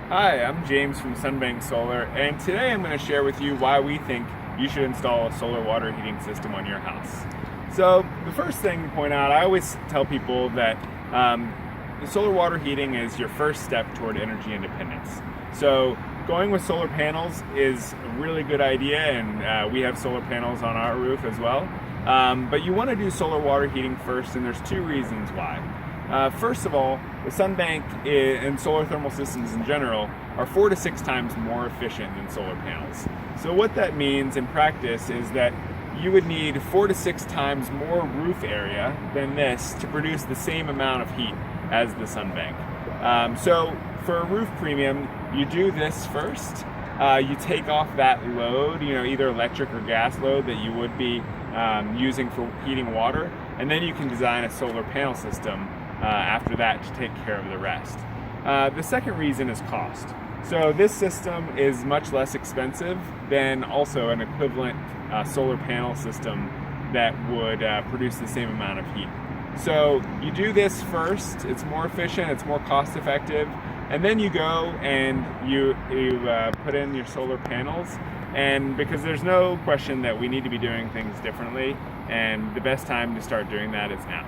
Hi, I'm James from Sunbank Solar, and today I'm going to share with you why we think you should install a solar water heating system on your house. So the first thing to point out, I always tell people that the solar water heating is your first step toward energy independence. So going with solar panels is a really good idea, and we have solar panels on our roof as well. But you want to do solar water heating first, and there's two reasons why. First of all, the Sunbank and solar thermal systems in general are 4 to 6 times more efficient than solar panels. So what that means in practice is that you would need 4 to 6 times more roof area than this to produce the same amount of heat as the Sunbank. So for a roof premium, you do this first. You take off that load, either electric or gas load that you would be using for heating water, and then you can design a solar panel system after that to take care of the rest. The second reason is cost. So this system is much less expensive than also an equivalent solar panel system that would produce the same amount of heat. So you do this first, it's more efficient, it's more cost effective, and then you go and you put in your solar panels, and because there's no question that we need to be doing things differently, and the best time to start doing that is now.